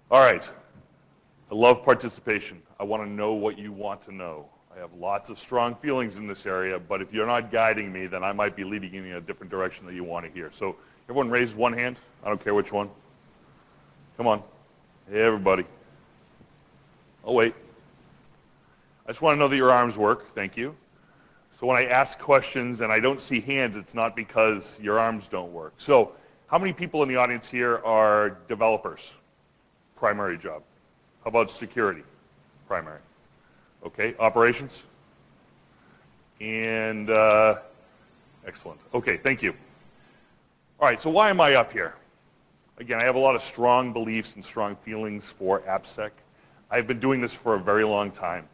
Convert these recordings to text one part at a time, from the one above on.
All right. I love participation. I want to know what you want to know. I have lots of strong feelings in this area, but if you're not guiding me, then I might be leading you in a different direction that you want to hear. So everyone raise one hand. I don't care which one. Come on. Hey, everybody. I'll wait. I just want to know that your arms work. Thank you. So when I ask questions and I don't see hands, it's not because your arms don't work. So how many people in the audience here are developers? Primary job. How about security? Primary. Okay, operations? And excellent. Okay, thank you. All right, so why am I up here? Again, I have a lot of strong beliefs and strong feelings for AppSec. I've been doing this for a very long time.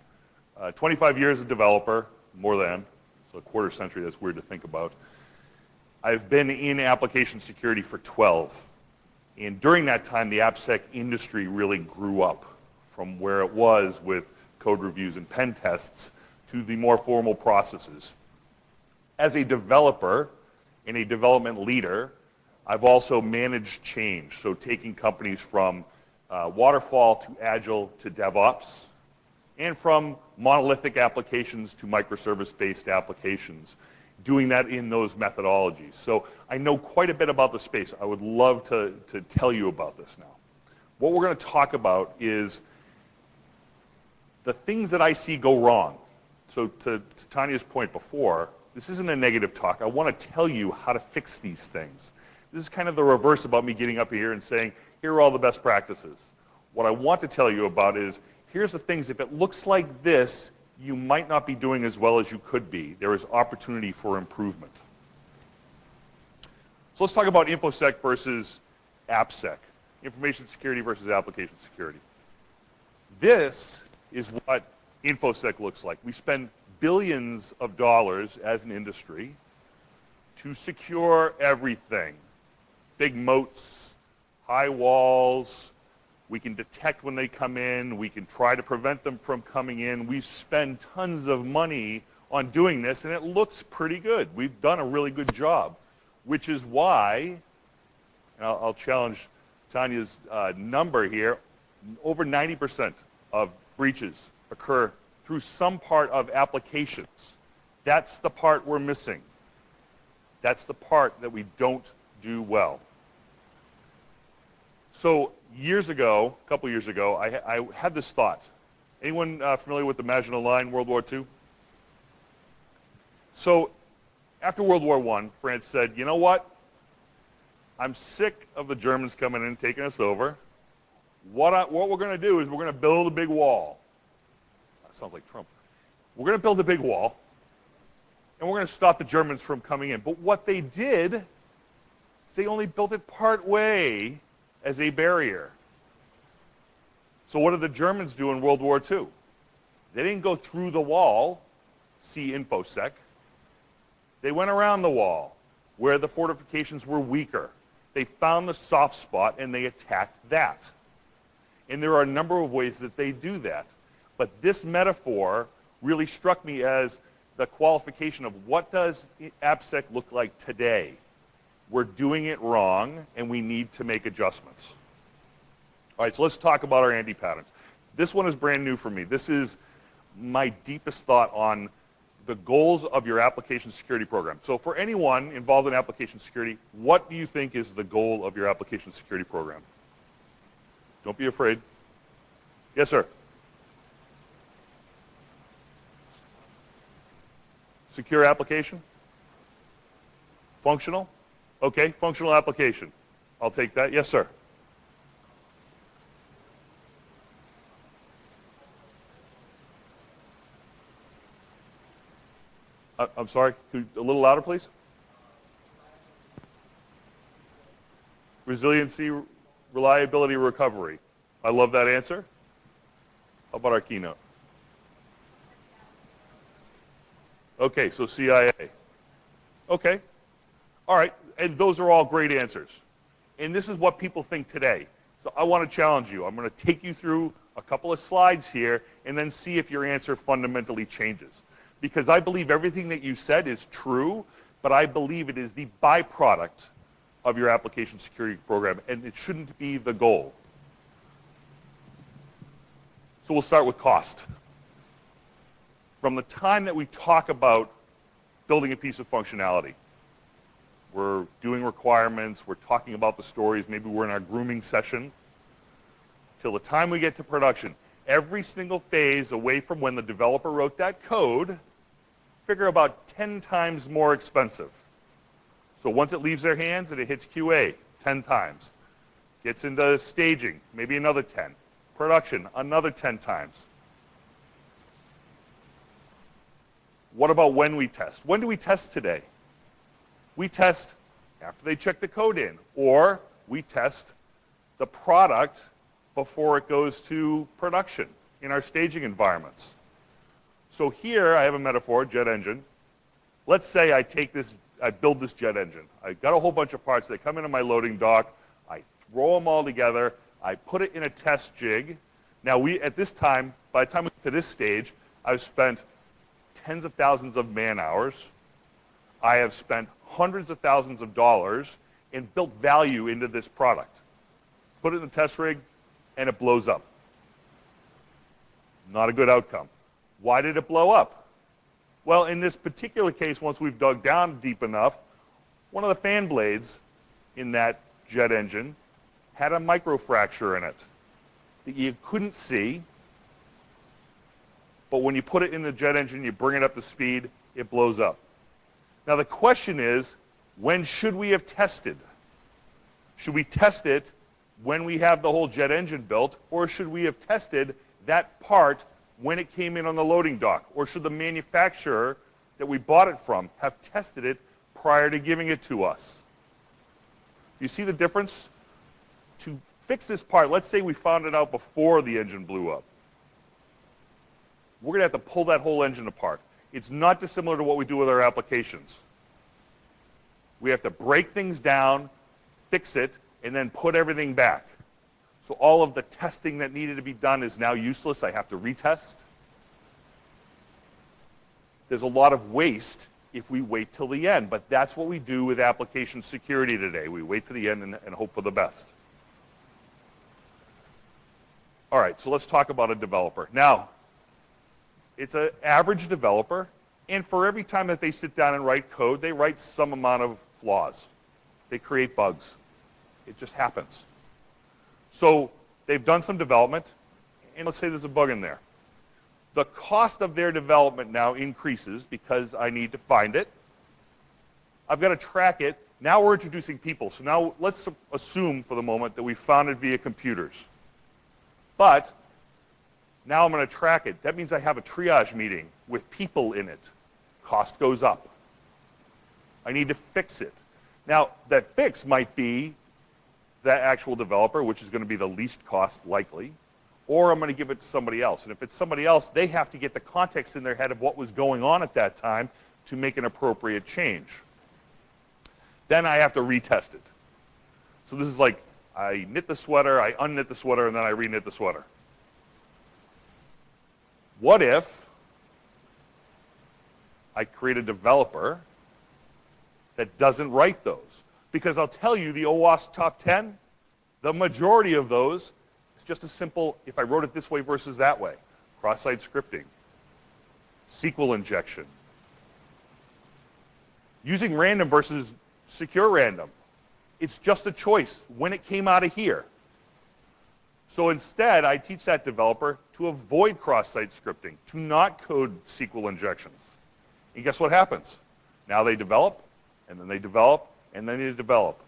25 years as a developer, more than, so a quarter century, that's weird to think about. I've been in application security for 12. And during that time, the AppSec industry really grew up from where it was with code reviews and pen tests to the more formal processes. As a developer and a development leader, I've also managed change, so taking companies from waterfall to agile to DevOps, and from monolithic applications to microservice-based applications, doing that in those methodologies. So I know quite a bit about the space. I would love to tell you about this now. What we're going to talk about is the things that I see go wrong. So to Tanya's point before, this isn't a negative talk. I want to tell you how to fix these things. This is kind of the reverse about me getting up here and saying, here are all the best practices. What I want to tell you about is, here's the things, if it looks like this, you might not be doing as well as you could be. There is opportunity for improvement. So let's talk about InfoSec versus AppSec. Information security versus application security. This is what InfoSec looks like. We spend billions of dollars as an industry to secure everything. Big moats, high walls. We can detect when they come in. We can try to prevent them from coming in. We spend tons of money on doing this, and it looks pretty good. We've done a really good job, which is why, and I'll challenge Tanya's number here, over 90% of breaches occur through some part of applications. That's the part we're missing. That's the part that we don't do well. So years ago, a couple years ago, I had this thought. Anyone familiar with the Maginot Line, World War II? So after World War I, France said, you know what? I'm sick of the Germans coming in and taking us over. What we're going to do is we're going to build a big wall. That sounds like Trump. We're going to build a big wall, and we're going to stop the Germans from coming in. But what they did is they only built it part way as a barrier. So what did the Germans do in World War II? They didn't go through the wall, see InfoSec. They went around the wall where the fortifications were weaker. They found the soft spot and they attacked that. And there are a number of ways that they do that. But this metaphor really struck me as the qualification of what does AppSec look like today? We're doing it wrong, and we need to make adjustments. All right, so let's talk about our anti-patterns. This one is brand new for me. This is my deepest thought on the goals of your application security program. So for anyone involved in application security, what do you think is the goal of your application security program? Don't be afraid. Yes, sir. Secure application? Functional? Okay, functional application. I'll take that. Yes, sir. I'm sorry, a little louder, please. Resiliency, reliability, recovery. I love that answer. How about our keynote? Okay, so CIA. Okay. All right, and those are all great answers. And this is what people think today. So I want to challenge you. I'm going to take you through a couple of slides here and then see if your answer fundamentally changes. Because I believe everything that you said is true, but I believe it is the byproduct of your application security program, and it shouldn't be the goal. So we'll start with cost. From the time that we talk about building a piece of functionality, we're doing requirements, we're talking about the stories, maybe we're in our grooming session, till the time we get to production, every single phase away from when the developer wrote that code, figure about 10 times more expensive. So once it leaves their hands and it hits QA, 10 times. Gets into staging, maybe another 10. Production, another 10 times. What about when we test? When do we test today? We test after they check the code in, or we test the product before it goes to production in our staging environments. So here I have a metaphor, jet engine. Let's say I build this jet engine. I got a whole bunch of parts. They come into my loading dock. I throw them all together. I put it in a test jig. Now at this time, by the time we get to this stage, I've spent tens of thousands of man hours. I have spent hundreds of thousands of dollars and built value into this product. Put it in the test rig, and it blows up. Not a good outcome. Why did it blow up? Well, in this particular case, once we've dug down deep enough, one of the fan blades in that jet engine had a microfracture in it that you couldn't see, but when you put it in the jet engine, you bring it up to speed, it blows up. Now the question is, when should we have tested? Should we test it when we have the whole jet engine built, or should we have tested that part when it came in on the loading dock? Or should the manufacturer that we bought it from have tested it prior to giving it to us? You see the difference? To fix this part, let's say we found it out before the engine blew up. We're going to have to pull that whole engine apart. It's not dissimilar to what we do with our applications. We have to break things down, fix it, and then put everything back. So all of the testing that needed to be done is now useless. I have to retest. There's a lot of waste if we wait till the end, but that's what we do with application security today. We wait to the end and hope for the best. All right, so let's talk about a developer. Now, it's an average developer, and for every time that they sit down and write code, they write some amount of flaws. They create bugs. It just happens. So they've done some development, and let's say there's a bug in there. The cost of their development now increases because I need to find it. I've got to track it. Now we're introducing people. So now let's assume for the moment that we found it via computers. But now I'm going to track it. That means I have a triage meeting with people in it. Cost goes up. I need to fix it. Now, that fix might be that actual developer, which is going to be the least cost likely, or I'm going to give it to somebody else. And if it's somebody else, they have to get the context in their head of what was going on at that time to make an appropriate change. Then I have to retest it. So this is like I knit the sweater, I unknit the sweater, and then I reknit the sweater. What if I create a developer that doesn't write those? Because I'll tell you, the OWASP top 10, the majority of those is just a simple, if I wrote it this way versus that way. Cross-site scripting, SQL injection, using random versus secure random. It's just a choice when it came out of here. So instead, I teach that developer to avoid cross-site scripting, to not code SQL injections. And guess what happens? Now they develop, and then they develop, and then they develop.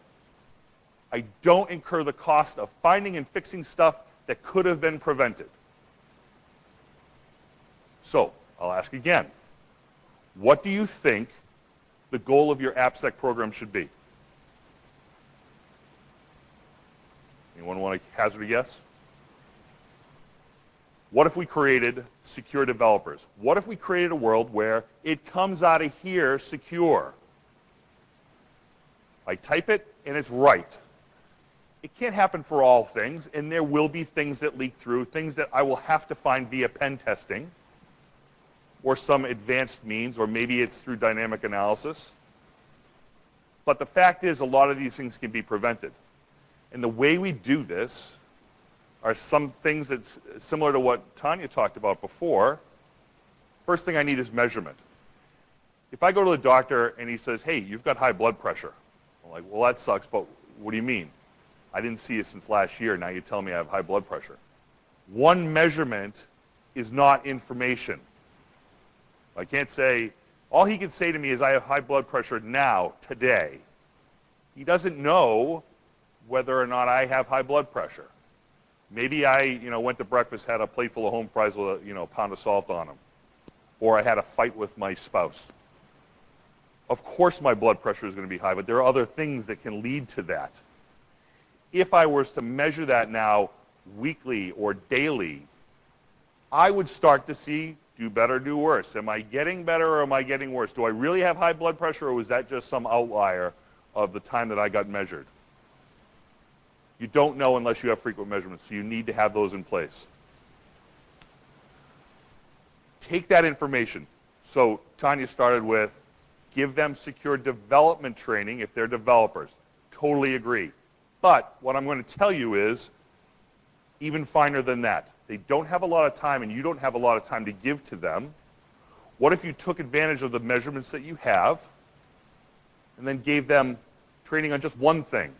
I don't incur the cost of finding and fixing stuff that could have been prevented. So, I'll ask again. What do you think the goal of your AppSec program should be? Anyone want to hazard a guess? What if we created secure developers? What if we created a world where it comes out of here secure? I type it, and it's right. It can't happen for all things, and there will be things that leak through, things that I will have to find via pen testing, or some advanced means, or maybe it's through dynamic analysis. But the fact is, a lot of these things can be prevented. And the way we do this, are some things that's similar to what Tanya talked about before. First thing I need is measurement. If I go to the doctor and he says, hey, you've got high blood pressure, I'm like, well, that sucks, but what do you mean? I didn't see you since last year, now you're telling me I have high blood pressure. One measurement is not information. I can't say, all he can say to me is I have high blood pressure now, today. He doesn't know whether or not I have high blood pressure. Maybe I, went to breakfast, had a plate full of home fries with a, pound of salt on them. Or I had a fight with my spouse. Of course my blood pressure is going to be high, but there are other things that can lead to that. If I was to measure that now weekly or daily, I would start to see do better, do worse. Am I getting better or am I getting worse? Do I really have high blood pressure or was that just some outlier of the time that I got measured? You don't know unless you have frequent measurements, so you need to have those in place. Take that information. So Tanya started with, give them secure development training if they're developers. Totally agree. But what I'm going to tell you is, even finer than that. They don't have a lot of time and you don't have a lot of time to give to them. What if you took advantage of the measurements that you have and then gave them training on just one thing?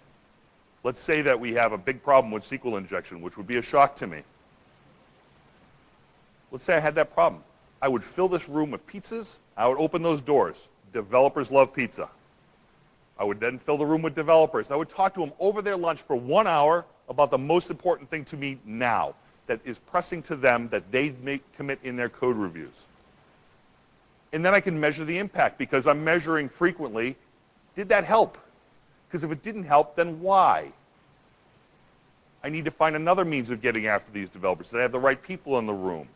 Let's say that we have a big problem with SQL injection, which would be a shock to me. Let's say I had that problem. I would fill this room with pizzas. I would open those doors. Developers love pizza. I would then fill the room with developers. I would talk to them over their lunch for 1 hour about the most important thing to me now that is pressing to them that they commit in their code reviews. And then I can measure the impact because I'm measuring frequently, did that help? Because if it didn't help, then why? I need to find another means of getting after these developers. Did I have the right people in the room?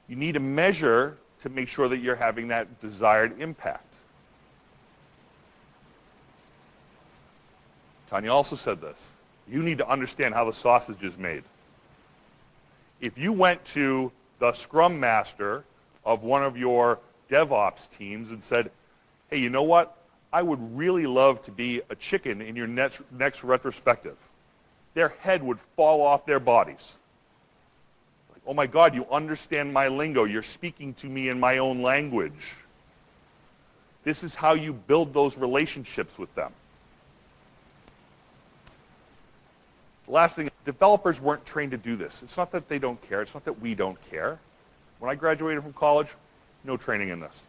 You need to measure to make sure that you're having that desired impact. Tanya also said this. You need to understand how the sausage is made. If you went to the Scrum Master of one of your DevOps teams and said, hey, you know what? I would really love to be a chicken in your next retrospective. Their head would fall off their bodies. Like, oh my God, you understand my lingo. You're speaking to me in my own language. This is how you build those relationships with them. The last thing, developers weren't trained to do this. It's not that they don't care. It's not that we don't care. When I graduated from college, no training in this.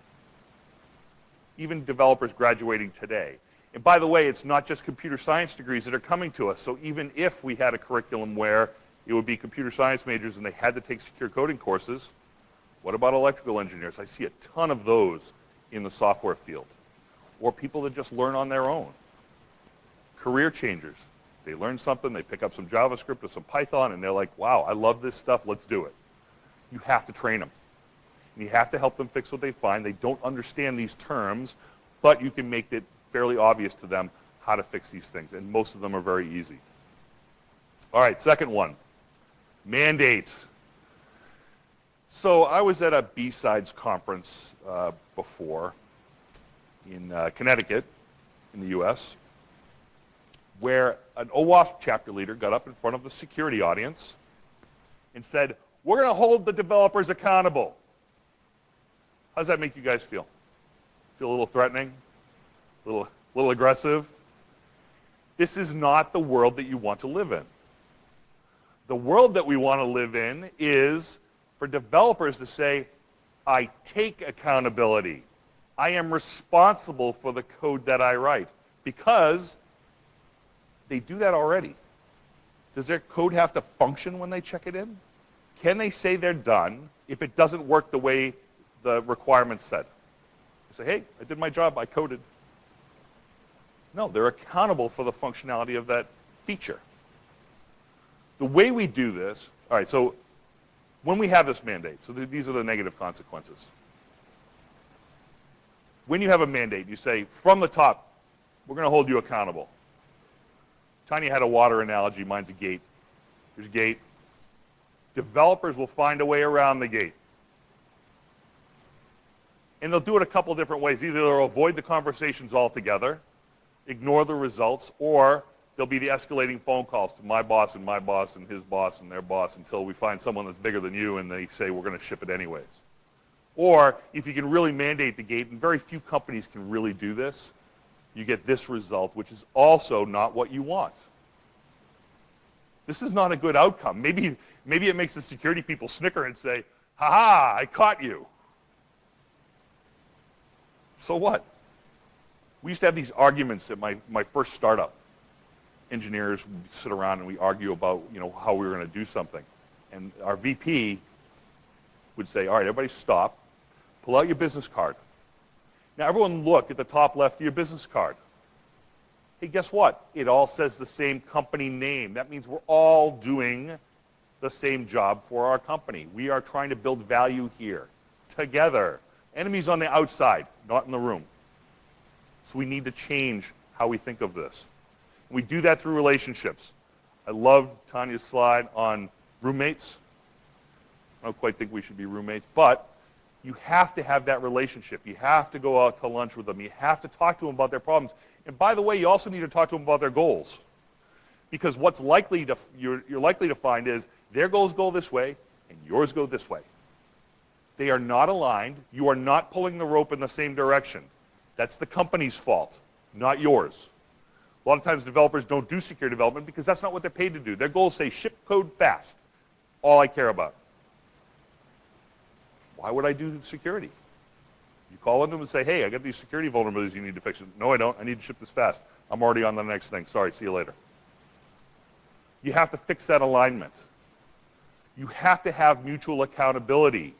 Even developers graduating today. And by the way, it's not just computer science degrees that are coming to us. So even if we had a curriculum where it would be computer science majors and they had to take secure coding courses, what about electrical engineers? I see a ton of those in the software field. Or people that just learn on their own. Career changers. They learn something, they pick up some JavaScript or some Python, and they're like, wow, I love this stuff, let's do it. You have to train them. And you have to help them fix what they find. They don't understand these terms, but you can make it fairly obvious to them how to fix these things, and most of them are very easy. All right, second one, mandate. So I was at a B-Sides conference before in Connecticut in the US, where an OWASP chapter leader got up in front of the security audience and said, we're going to hold the developers accountable. How does that make you guys feel? Feel a little threatening? A little aggressive? This is not the world that you want to live in. The world that we want to live in is for developers to say, I take accountability. I am responsible for the code that I write. Because they do that already. Does their code have to function when they check it in? Can they say they're done if it doesn't work the way the requirements said? They say, hey, I did my job, I coded. No, they're accountable for the functionality of that feature. The way we do this, all right, so when we have this mandate, so these are the negative consequences. When you have a mandate, you say, from the top, we're going to hold you accountable. Tanya had a water analogy, mine's a gate. There's a gate. Developers will find a way around the gate. And they'll do it a couple different ways. Either they'll avoid the conversations altogether, ignore the results, or there'll be the escalating phone calls to my boss and my boss and his boss and their boss until we find someone that's bigger than you and they say we're going to ship it anyways. Or if you can really mandate the gate, and very few companies can really do this, you get this result, which is also not what you want. This is not a good outcome. Maybe it makes the security people snicker and say, ha-ha, I caught you. So what? We used to have these arguments at my first startup. Engineers would sit around and we argue about, how we were going to do something. And our VP would say, all right, everybody stop. Pull out your business card. Now everyone look at the top left of your business card. Hey, guess what? It all says the same company name. That means we're all doing the same job for our company. We are trying to build value here, together. Enemies on the outside, not in the room. So we need to change how we think of this. We do that through relationships. I loved Tanya's slide on roommates. I don't quite think we should be roommates, but you have to have that relationship. You have to go out to lunch with them. You have to talk to them about their problems. And by the way, you also need to talk to them about their goals. Because what's you're likely to find is their goals go this way and yours go this way. They are not aligned. You are not pulling the rope in the same direction. That's the company's fault, not yours. A lot of times developers don't do security development because that's not what they're paid to do. Their goals say ship code fast. All I care about. Why would I do security? You call into them and say, hey, I got these security vulnerabilities you need to fix. No, I don't. I need to ship this fast. I'm already on the next thing. Sorry, see you later. You have to fix that alignment. You have to have mutual accountability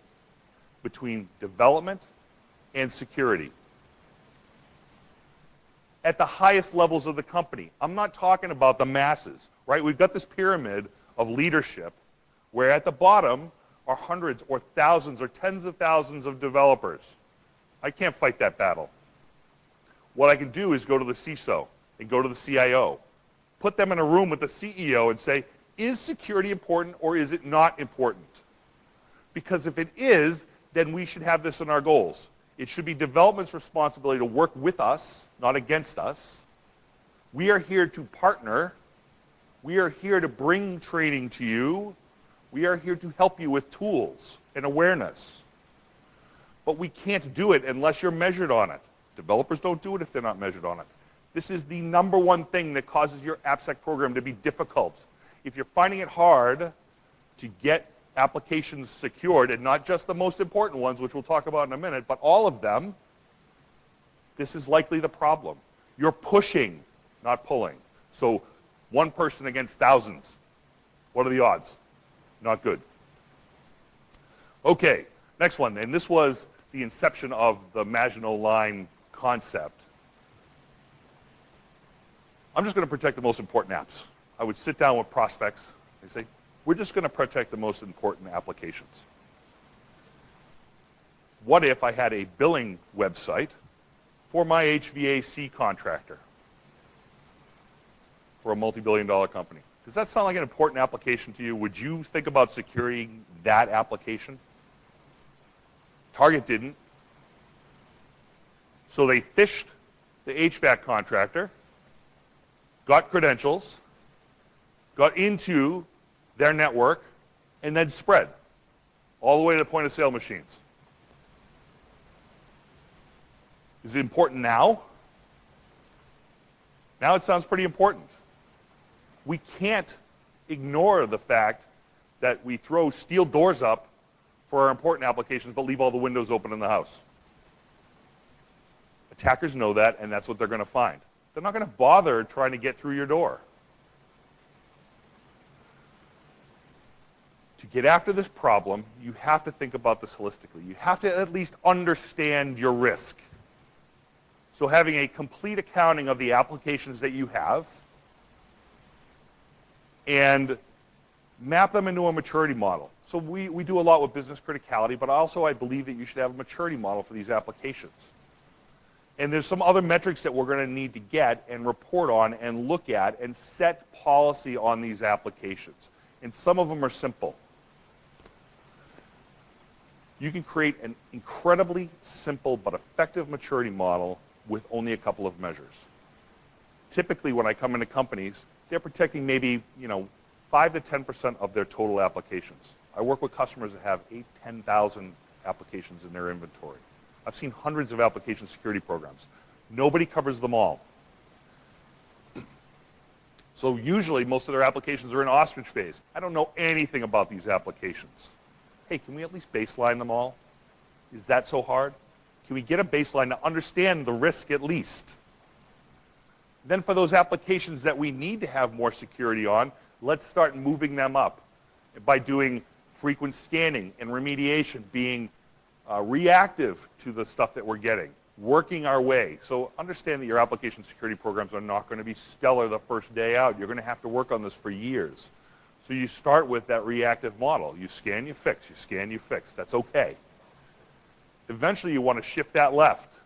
between development and security. At the highest levels of the company. I'm not talking about the masses, right? We've got this pyramid of leadership where at the bottom are hundreds or thousands or tens of thousands of developers. I can't fight that battle. What I can do is go to the CISO and go to the CIO, put them in a room with the CEO and say, is security important or is it not important? Because if it is, then we should have this in our goals. It should be development's responsibility to work with us, not against us. We are here to partner. We are here to bring training to you. We are here to help you with tools and awareness. But we can't do it unless you're measured on it. Developers don't do it if they're not measured on it. This is the number one thing that causes your AppSec program to be difficult. If you're finding it hard to get applications secured, and not just the most important ones, which we'll talk about in a minute, but all of them, this is likely the problem. You're pushing, not pulling. So one person against thousands. What are the odds? Not good. Okay, next one. And this was the inception of the Maginot Line concept. I'm just going to protect the most important apps. I would sit down with prospects and say, we're just going to protect the most important applications. What if I had a billing website for my HVAC contractor for a multi-billion-dollar company? Does that sound like an important application to you? Would you think about securing that application? Target didn't. So they phished the HVAC contractor, got credentials, got into their network, and then spread all the way to the point of sale machines. Is it important now? Now it sounds pretty important. We can't ignore the fact that we throw steel doors up for our important applications but leave all the windows open in the house. Attackers know that, and that's what they're going to find. They're not going to bother trying to get through your door. To get after this problem, you have to think about this holistically. You have to at least understand your risk. So having a complete accounting of the applications that you have and map them into a maturity model. So we do a lot with business criticality, but also I believe that you should have a maturity model for these applications. And there's some other metrics that we're going to need to get and report on and look at and set policy on these applications. And some of them are simple. You can create an incredibly simple but effective maturity model with only a couple of measures. typically when I come into companies, they're protecting maybe 5 to 10% of their total applications. I work with customers that have 8,000, 10,000 applications in their inventory. I've seen hundreds of application security programs. Nobody covers them all. So usually most of their applications are in ostrich phase. I don't know anything about these applications. Hey, can we at least baseline them all? Is that so hard? Can we get a baseline to understand the risk at least? Then for those applications that we need to have more security on, let's start moving them up by doing frequent scanning and remediation, being reactive to the stuff that we're getting, working our way. So understand that your application security programs are not going to be stellar the first day out. You're going to have to work on this for years. So you start with that reactive model. You scan, you fix. You scan, you fix. That's okay. Eventually you want to shift that left,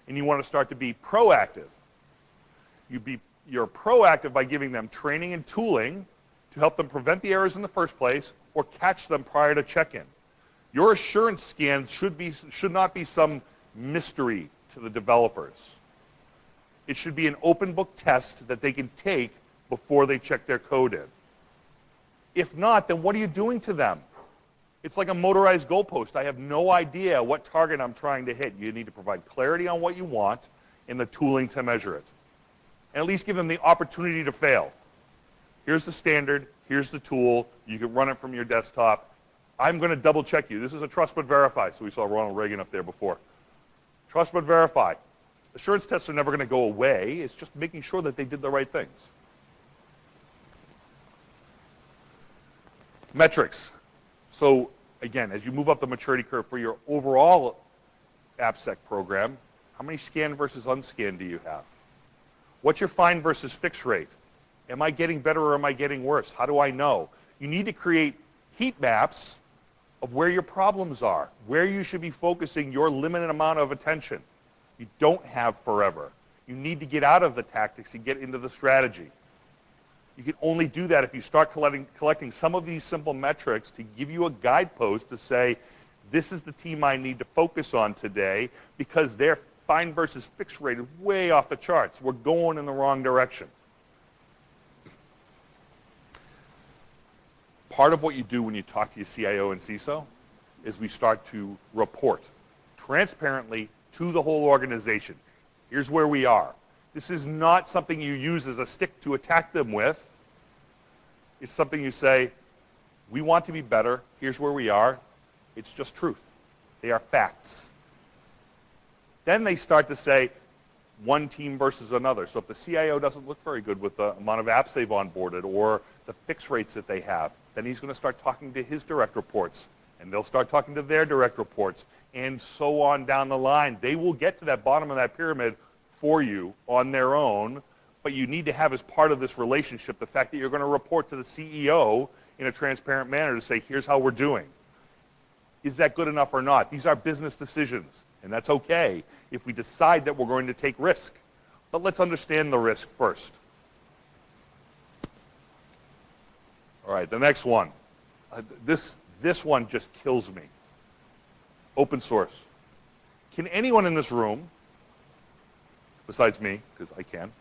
and you want to start to be proactive. You're proactive by giving them training and tooling to help them prevent the errors in the first place or catch them prior to check-in. Your assurance scans should not be some mystery to the developers. It should be an open book test that they can take before they check their code in. If not, then what are you doing to them? It's like a motorized goalpost. I have no idea what target I'm trying to hit. You need to provide clarity on what you want and the tooling to measure it. And at least give them the opportunity to fail. Here's the standard. Here's the tool. You can run it from your desktop. I'm going to double check you. This is a trust but verify. So we saw Ronald Reagan up there before. Trust but verify. Assurance tests are never going to go away. It's just making sure that they did the right things. Metrics. So again, as you move up the maturity curve for your overall AppSec program, how many scanned versus unscanned do you have? What's your find versus fix rate? Am I getting better or am I getting worse? How do I know? You need to create heat maps of where your problems are, where you should be focusing your limited amount of attention. You don't have forever. You need to get out of the tactics and get into the strategy. You can only do that if you start collecting some of these simple metrics to give you a guidepost to say, this is the team I need to focus on today because their find versus fix rate is way off the charts. We're going in the wrong direction. Part of what you do when you talk to your CIO and CISO is we start to report transparently to the whole organization. Here's where we are. This is not something you use as a stick to attack them with. It's something you say, we want to be better. Here's where we are. It's just truth. They are facts. Then they start to say, one team versus another. So if the CIO doesn't look very good with the amount of apps they've onboarded or the fix rates that they have, then he's going to start talking to his direct reports, and they'll start talking to their direct reports, and so on down the line. They will get to that bottom of that pyramid for you on their own, but you need to have as part of this relationship the fact that you're going to report to the CEO in a transparent manner to say, here's how we're doing. Is that good enough or not? These are business decisions, and that's okay if we decide that we're going to take risk. But let's understand the risk first. All right, the next one. This one just kills me. Open source. Can anyone in this room, besides me, because I can,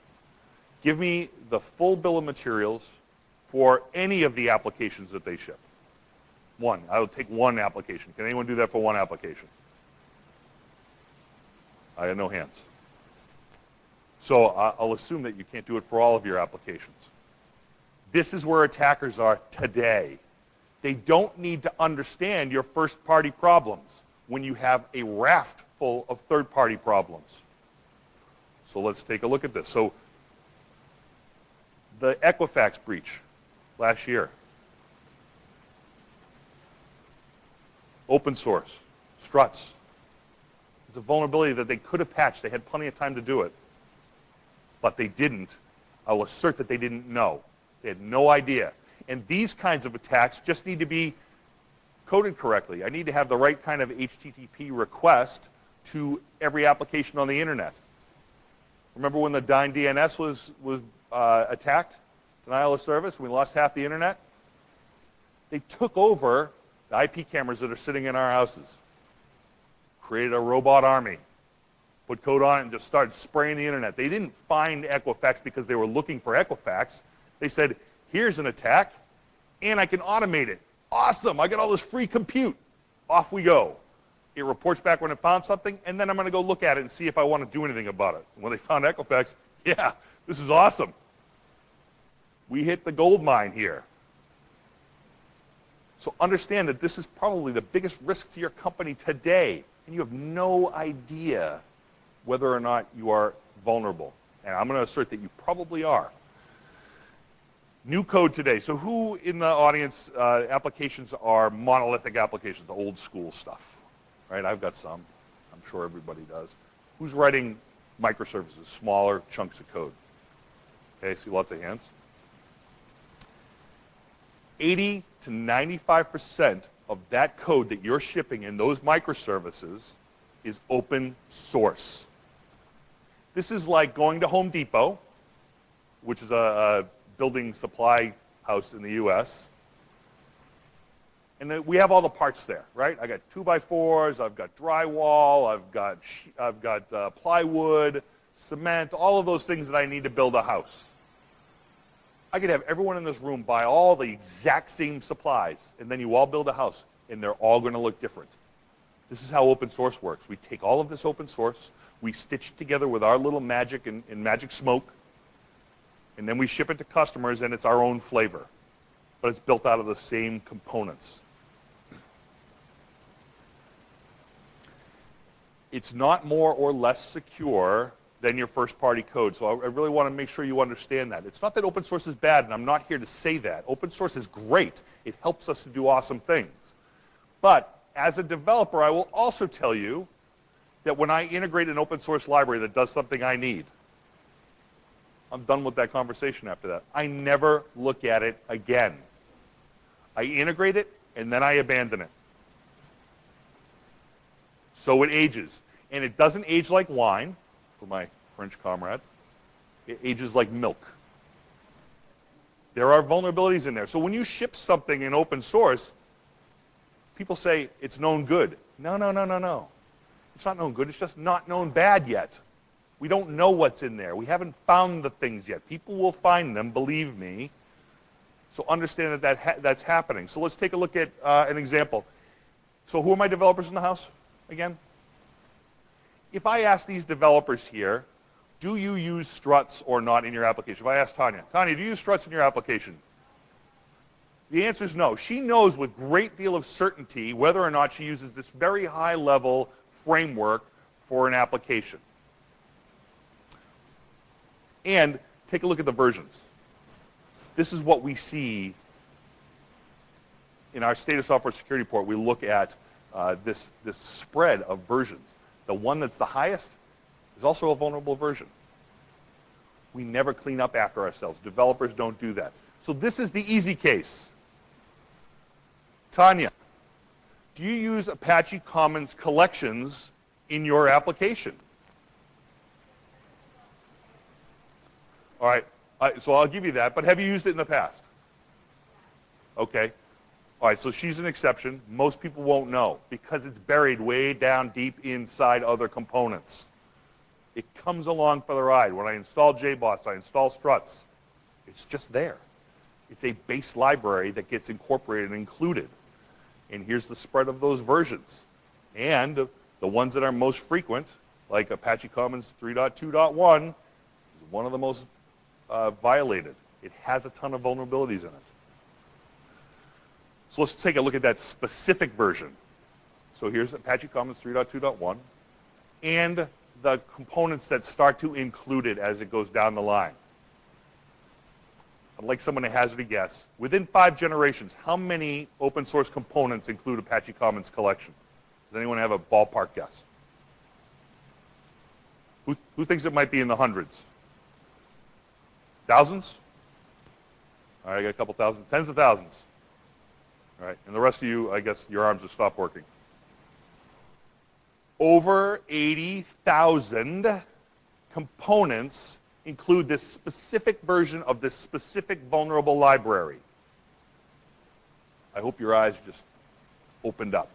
give me the full bill of materials for any of the applications that they ship? One. I'll take one application. Can anyone do that for one application? I have no hands. So I'll assume that you can't do it for all of your applications. This is where attackers are today. They don't need to understand your first-party problems when you have a raft full of third-party problems. So let's take a look at this. So the Equifax breach last year. Open source, struts. It's a vulnerability that they could have patched. They had plenty of time to do it, but they didn't. I'll assert that they didn't know. They had no idea. And these kinds of attacks just need to be coded correctly. I need to have the right kind of HTTP request to every application on the internet. Remember when the Dyn DNS was attacked? Denial of service, we lost half the internet? They took over the IP cameras that are sitting in our houses, created a robot army, put code on it and just started spraying the internet. They didn't find Equifax because they were looking for Equifax. They said, here's an attack, and I can automate it. Awesome, I got all this free compute. Off we go. It reports back when it found something, and then I'm going to go look at it and see if I want to do anything about it. When they found Equifax, yeah, this is awesome. We hit the gold mine here. So understand that this is probably the biggest risk to your company today, and you have no idea whether or not you are vulnerable. And I'm going to assert that you probably are. New code today. So who in the audience, applications are monolithic applications, the old school stuff, right? I've got some. I'm sure everybody does. Who's writing microservices, smaller chunks of code? Okay, I see lots of hands. 80 to 95% of that code that you're shipping in those microservices is open source. This is like going to Home Depot, which is a building supply house in the US. And then we have all the parts there, right? I got 2x4s, I've got drywall, I've got plywood, cement, all of those things that I need to build a house. I could have everyone in this room buy all the exact same supplies, and then you all build a house, and they're all going to look different. This is how open source works. We take all of this open source, we stitch it together with our little magic and magic smoke, and then we ship it to customers, and it's our own flavor. But it's built out of the same components. It's not more or less secure than your first-party code. So I really want to make sure you understand that. It's not that open source is bad, and I'm not here to say that. Open source is great. It helps us to do awesome things. But as a developer, I will also tell you that when I integrate an open source library that does something I need, I'm done with that conversation after that. I never look at it again. I integrate it, and then I abandon it. So it ages. And it doesn't age like wine, for my French comrade. It ages like milk. There are vulnerabilities in there. So when you ship something in open source, people say it's known good. No, no, no, no, no. It's not known good. It's just not known bad yet. We don't know what's in there. We haven't found the things yet. People will find them, believe me. So understand that that's happening. So let's take a look at an example. So who are my developers in the house again? If I ask these developers here, do you use struts or not in your application? If I ask Tanya, Tanya, do you use struts in your application? The answer is no. She knows with great deal of certainty whether or not she uses this very high-level framework for an application. And take a look at the versions. This is what we see in our State of Software Security report. We look at this spread of versions. The one that's the highest is also a vulnerable version. We never clean up after ourselves. Developers don't do that. So this is the easy case. Tanya, do you use Apache Commons collections in your application? All right, so I'll give you that, but have you used it in the past? Okay. All right, so she's an exception. Most people won't know because it's buried way down deep inside other components. It comes along for the ride. When I install JBoss, I install struts. It's just there. It's a base library that gets incorporated and included. And here's the spread of those versions. And the ones that are most frequent, like Apache Commons 3.2.1, is one of the most violated. It has a ton of vulnerabilities in it. So let's take a look at that specific version. So here's Apache Commons 3.2.1 and the components that start to include it as it goes down the line. I'd like someone to hazard a guess. Within 5 generations, how many open source components include Apache Commons collection? Does anyone have a ballpark guess? Who thinks it might be in the hundreds? Thousands? All right, I got a couple thousand, tens of thousands. All right, and the rest of you, I guess your arms have stopped working. Over 80,000 components include this specific version of this specific vulnerable library. I hope your eyes just opened up.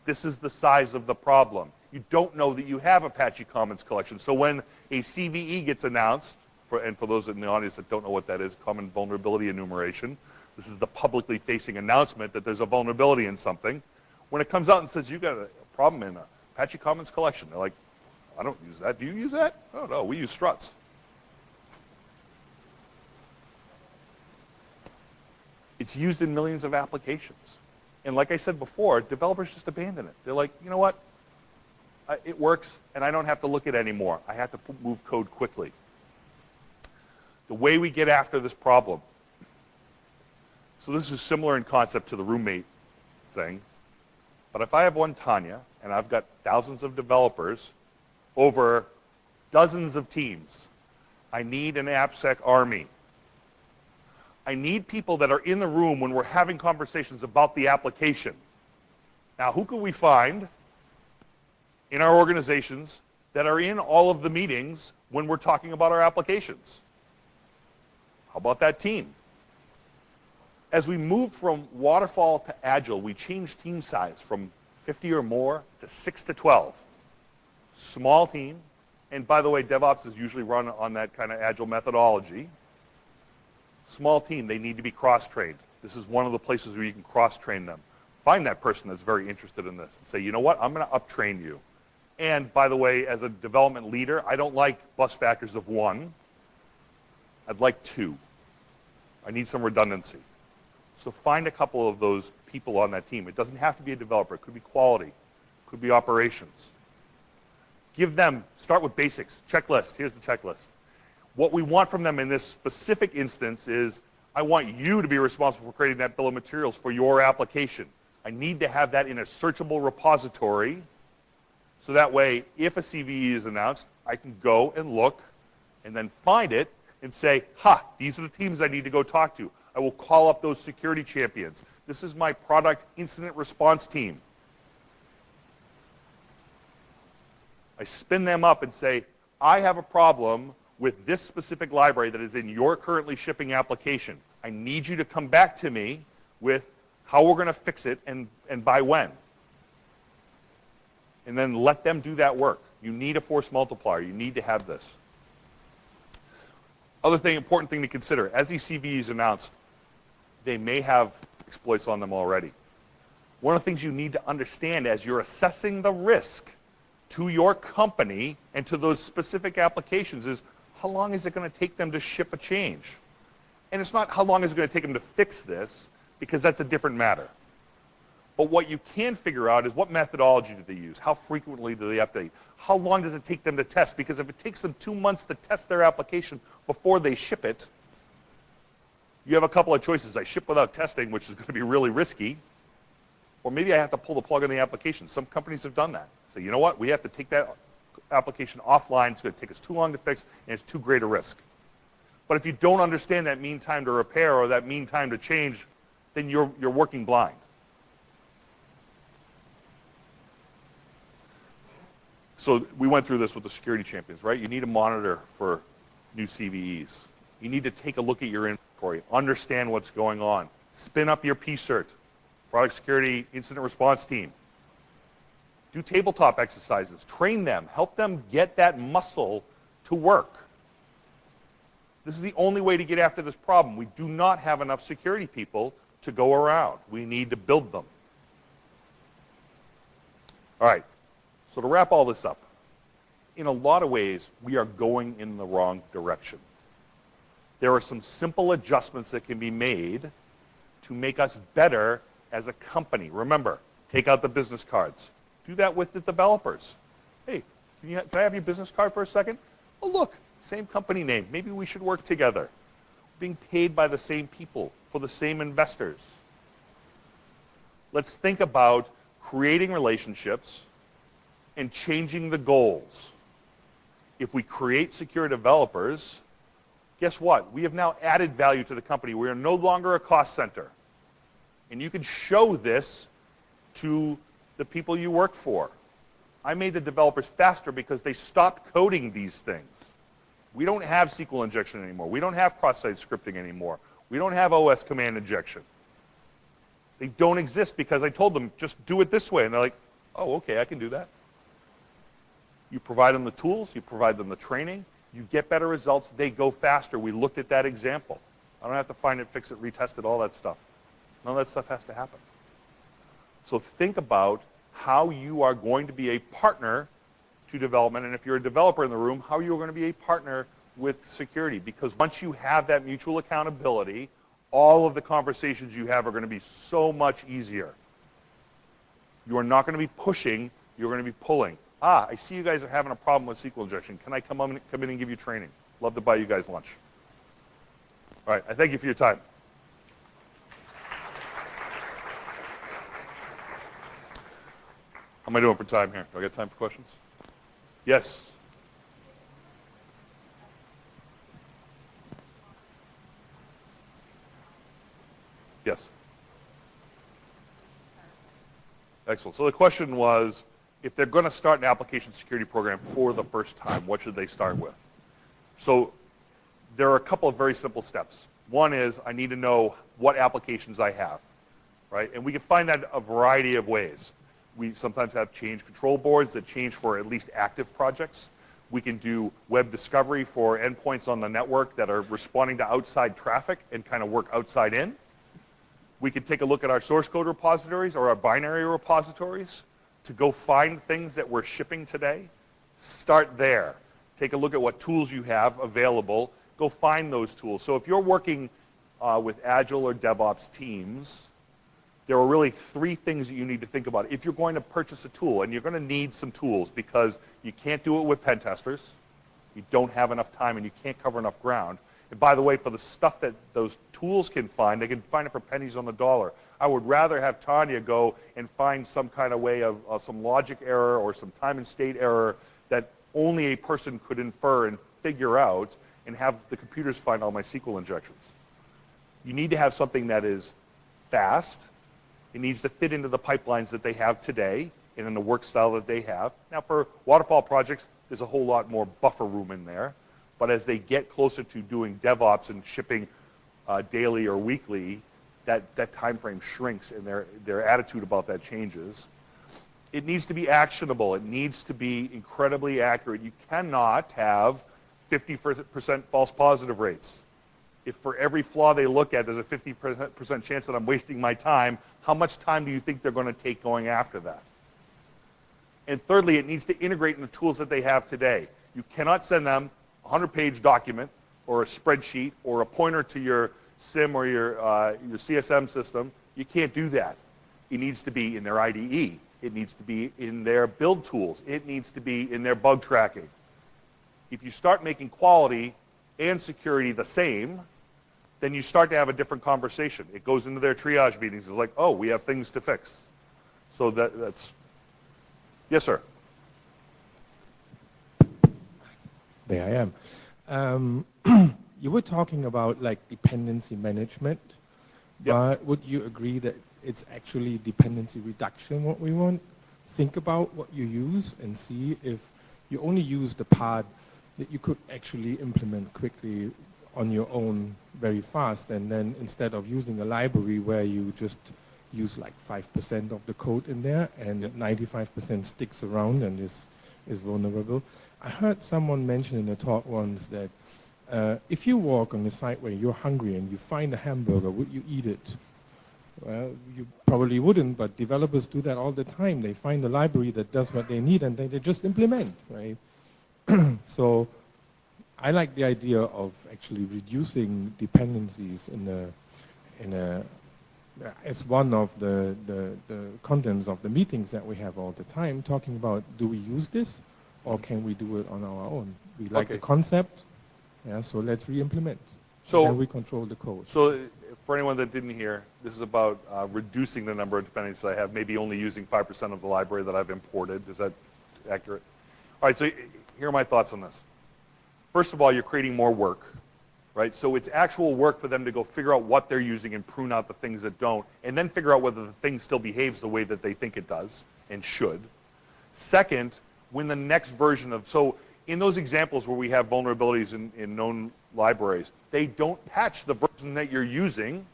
This is the size of the problem. You don't know that you have Apache Commons Collection. So when a CVE gets announced, and for those in the audience that don't know what that is, Common Vulnerability Enumeration, this is the publicly facing announcement that there's a vulnerability in something. When it comes out and says, you've got a problem in Apache Commons Collection, they're like, I don't use that. Do you use that? Oh, no, we use struts. It's used in millions of applications. And like I said before, developers just abandon it. They're like, you know what? It works, and I don't have to look at it anymore. I have to move code quickly. The way we get after this problem. So this is similar in concept to the roommate thing. But if I have one Tanya, and I've got thousands of developers over dozens of teams, I need an AppSec army. I need people that are in the room when we're having conversations about the application. Now, who can we find in our organizations that are in all of the meetings when we're talking about our applications? How about that team? As we move from waterfall to agile, we change team size from 50 or more to 6 to 12. Small team, and by the way, DevOps is usually run on that kind of agile methodology. Small team, they need to be cross-trained. This is one of the places where you can cross-train them. Find that person that's very interested in this and say, you know what, I'm going to up-train you. And by the way, as a development leader, I don't like bus factors of 1. I'd like 2. I need some redundancy. So find a couple of those people on that team. It doesn't have to be a developer. It could be quality. It could be operations. Give them, start with basics. Checklist. Here's the checklist. What we want from them in this specific instance is, I want you to be responsible for creating that bill of materials for your application. I need to have that in a searchable repository, so that way, if a CVE is announced, I can go and look and then find it and say, these are the teams I need to go talk to. I will call up those security champions. This is my product incident response team. I spin them up and say, I have a problem with this specific library that is in your currently shipping application. I need you to come back to me with how we're going to fix it and by when. And then let them do that work. You need a force multiplier. You need to have this. Important thing to consider, as these CVEs announced, they may have exploits on them already. One of the things you need to understand as you're assessing the risk to your company and to those specific applications is, how long is it going to take them to ship a change? And it's not how long is it going to take them to fix this, because that's a different matter. But what you can figure out is, what methodology do they use? How frequently do they update? How long does it take them to test? Because if it takes them 2 months to test their application before they ship it, you have a couple of choices. I ship without testing, which is going to be really risky, or maybe I have to pull the plug on the application. Some companies have done that. So you know what? We have to take that application offline. It's going to take us too long to fix, and it's too great a risk. But if you don't understand that mean time to repair or that mean time to change, then you're working blind. So we went through this with the security champions, right? You need to monitor for new CVEs. You need to take a look at your inventory, understand what's going on, spin up your PCERT, Product Security Incident Response Team. Do tabletop exercises, train them, help them get that muscle to work. This is the only way to get after this problem. We do not have enough security people to go around. We need to build them. All right, so to wrap all this up, in a lot of ways, we are going in the wrong direction. There are some simple adjustments that can be made to make us better as a company. Remember, take out the business cards. Do that with the developers. Hey, can I have your business card for a second? Oh, look, same company name. Maybe we should work together. Being paid by the same people for the same investors. Let's think about creating relationships and changing the goals. If we create secure developers, guess what? We have now added value to the company. We are no longer a cost center. And you can show this to the people you work for. I made the developers faster because they stopped coding these things. We don't have SQL injection anymore. We don't have cross-site scripting anymore. We don't have OS command injection. They don't exist because I told them, just do it this way. And they're like, oh, okay, I can do that. You provide them the tools, you provide them the training, you get better results, they go faster. We looked at that example. I don't have to find it, fix it, retest it, all that stuff. None of that stuff has to happen. So think about how you are going to be a partner to development, and if you're a developer in the room, how you're going to be a partner with security. Because once you have that mutual accountability, all of the conversations you have are going to be so much easier. You are not going to be pushing, you're going to be pulling. I see you guys are having a problem with SQL injection. Can I come in and give you training? Love to buy you guys lunch. All right, I thank you for your time. How am I doing for time here? Do I got time for questions? Yes. Yes. Excellent. So the question was, if they're going to start an application security program for the first time, what should they start with? So there are a couple of very simple steps. One is I need to know what applications I have, right? And we can find that a variety of ways. We sometimes have change control boards that change for at least active projects. We can do web discovery for endpoints on the network that are responding to outside traffic and kind of work outside in. We can take a look at our source code repositories or our binary repositories to go find things that we're shipping today. Start there. Take a look at what tools you have available. Go find those tools. So if you're working with Agile or DevOps teams, there are really three things that you need to think about. If you're going to purchase a tool, and you're going to need some tools because you can't do it with pen testers, you don't have enough time, and you can't cover enough ground. And by the way, for the stuff that those tools can find, they can find it for pennies on the dollar. I would rather have Tanya go and find some kind of way of some logic error or some time and state error that only a person could infer and figure out, and have the computers find all my SQL injections. You need to have something that is fast. It needs to fit into the pipelines that they have today and in the work style that they have. Now, for waterfall projects, there's a whole lot more buffer room in there. But as they get closer to doing DevOps and shipping daily or weekly, that time frame shrinks and their attitude about that changes. It needs to be actionable. It needs to be incredibly accurate. You cannot have 50% false positive rates. If for every flaw they look at, there's a 50% chance that I'm wasting my time, how much time do you think they're going to take going after that? And thirdly, it needs to integrate in the tools that they have today. You cannot send them a 100-page document or a spreadsheet or a pointer to your SIM or your CSM system. You can't do that. It needs to be in their IDE. It needs to be in their build tools. It needs to be in their bug tracking. If you start making quality and security the same, then you start to have a different conversation. It goes into their triage meetings. It's like, oh, we have things to fix. So that's, yes, sir. There I am. You were talking about like dependency management, but would you agree that it's actually dependency reduction what we want? Think about what you use and see if you only use the part that you could actually implement quickly on your own very fast, and then instead of using a library where you just use like 5% of the code in there and 95% sticks around and is vulnerable. I heard someone mention in a talk once that if you walk on the site where you're hungry and you find a hamburger, would you eat it? Well, you probably wouldn't, but developers do that all the time. They find a library that does what they need and they just implement, right? So I like the idea of actually reducing dependencies as one of the contents of the meetings that we have all the time, talking about, do we use this or can we do it on our own? We like the concept, so let's re-implement. So and we control the code. So for anyone that didn't hear, this is about reducing the number of dependencies I have, maybe only using 5% of the library that I've imported. Is that accurate? All right, so here are my thoughts on this. First of all, you're creating more work, right? So it's actual work for them to go figure out what they're using and prune out the things that don't, and then figure out whether the thing still behaves the way that they think it does and should. Second, when the next version of, so in those examples where we have vulnerabilities in known libraries, they don't patch the version that you're using,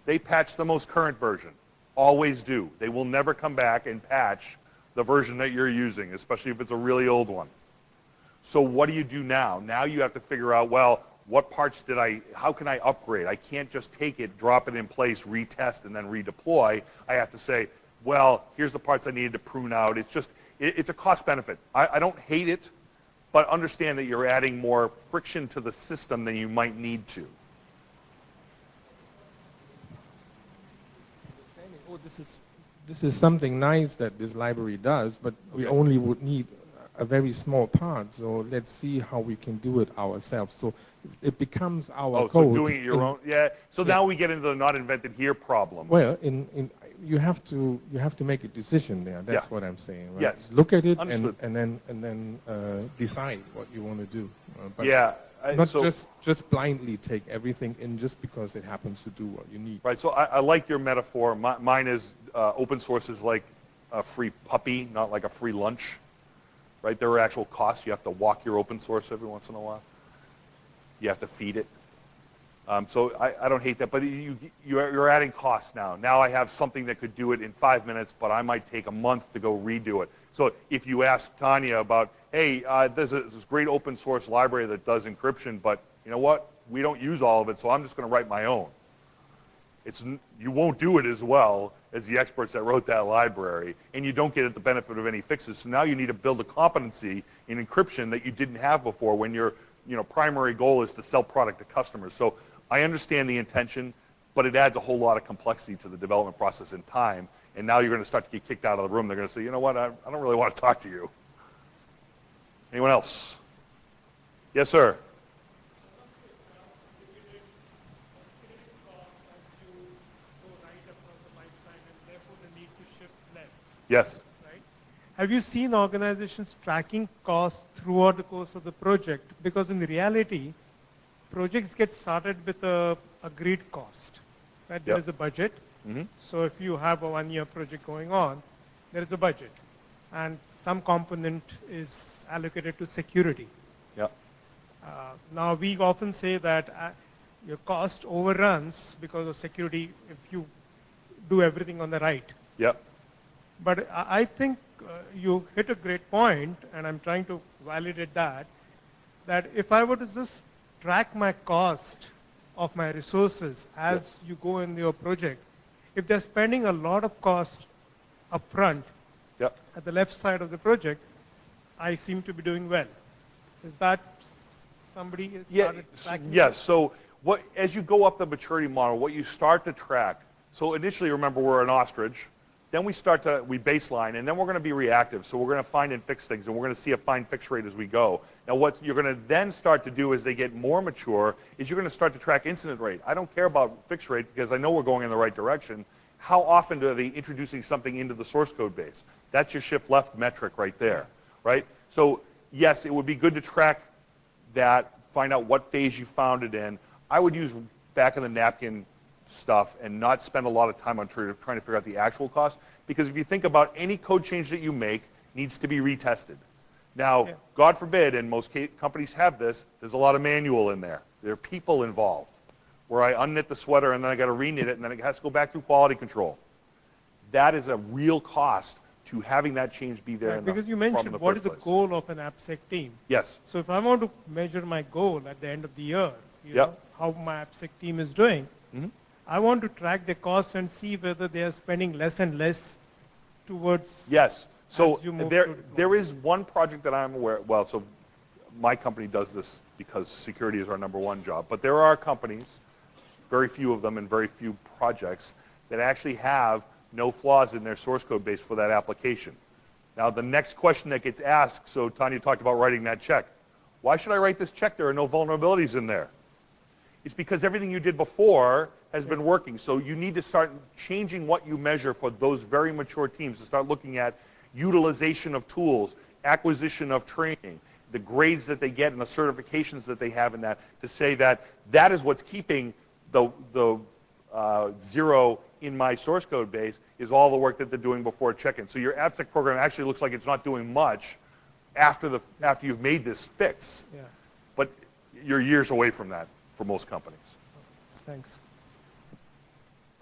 they patch the most current version. Always do. They will never come back and patch the version that you're using, especially if it's a really old one. So what do you do now? Now you have to figure out, well, what parts how can I upgrade? I can't just take it, drop it in place, retest, and then redeploy. I have to say, well, here's the parts I needed to prune out. It's a cost benefit. I don't hate it, but understand that you're adding more friction to the system than you might need to. Oh, this is something nice that this library does, but we only would need a very small part. So let's see how we can do it ourselves. So it becomes our code. So doing it your own. Yeah. So now we get into the not invented here problem. Well, you have to make a decision there. That's what I'm saying. Right? Yes. Look at it and then decide what you want to do. But not just blindly take everything in just because it happens to do what you need. Right. So I like your metaphor. Mine is open source is like a free puppy, not like a free lunch. Right. There are actual costs. You have to walk your open source every once in a while. You have to feed it. So I don't hate that, but you're adding costs now. Now I have something that could do it in 5 minutes, but I might take a month to go redo it. So if you ask Tanya about, hey, there's this great open source library that does encryption, but you know what? We don't use all of it, so I'm just going to write my own. You won't do it as well as the experts that wrote that library, and you don't get the benefit of any fixes. So now you need to build a competency in encryption that you didn't have before when your primary goal is to sell product to customers. So I understand the intention, but it adds a whole lot of complexity to the development process and time, and now you're going to start to get kicked out of the room. They're going to say, you know what, I don't really want to talk to you. Anyone else? Yes, sir. Yes. Right? Have you seen organizations tracking costs throughout the course of the project? Because in reality, projects get started with a agreed cost. Right? There is a budget. Mm-hmm. So if you have a 1-year project going on, there is a budget. And some component is allocated to security. Yeah. Now we often say that your cost overruns because of security if you do everything on the right. Yep. But I think you hit a great point, and I'm trying to validate that if I were to just track my cost of my resources as you go in your project, if they're spending a lot of cost upfront at the left side of the project, I seem to be doing well. Is that somebody has started tracking? Yes. So as you go up the maturity model, what you start to track, so initially, remember, we're an ostrich. Then we baseline, and then we're going to be reactive. So we're going to find and fix things, and we're going to see a find fix rate as we go. Now what you're going to then start to do as they get more mature is you're going to start to track incident rate. I don't care about fix rate because I know we're going in the right direction. How often are they introducing something into the source code base? That's your shift left metric right there, right? So yes, it would be good to track that, find out what phase you found it in. I would use back of the napkin stuff and not spend a lot of time on trying to figure out the actual cost, because if you think about any code change that you make needs to be retested. Now, God forbid, and most companies have this, there's a lot of manual in there. There are people involved where I unknit the sweater and then I got to reknit it and then it has to go back through quality control. That is a real cost to having that change be there. Because you mentioned what is the goal of an AppSec team. Yes. So if I want to measure my goal at the end of the year, you know, how my AppSec team is doing, I want to track the cost and see whether they are spending less and less towards. Yes. So there is one project that I'm aware. Well, so my company does this because security is our #1 job. But there are companies, very few of them, and very few projects that actually have no flaws in their source code base for that application. Now, the next question that gets asked. So Tanya talked about writing that check. Why should I write this check? There are no vulnerabilities in there. It's because everything you did before has been working. So you need to start changing what you measure for those very mature teams to start looking at utilization of tools, acquisition of training, the grades that they get and the certifications that they have in that, to say that that is what's keeping the 0 in my source code base is all the work that they're doing before check-in. So your AppSec program actually looks like it's not doing much after you've made this fix. Yeah. But you're years away from that for most companies. Thanks.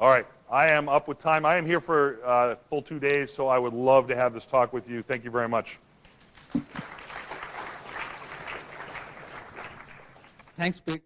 All right, I am up with time. I am here for full 2 days, so I would love to have this talk with you. Thank you very much. Thanks, Pete.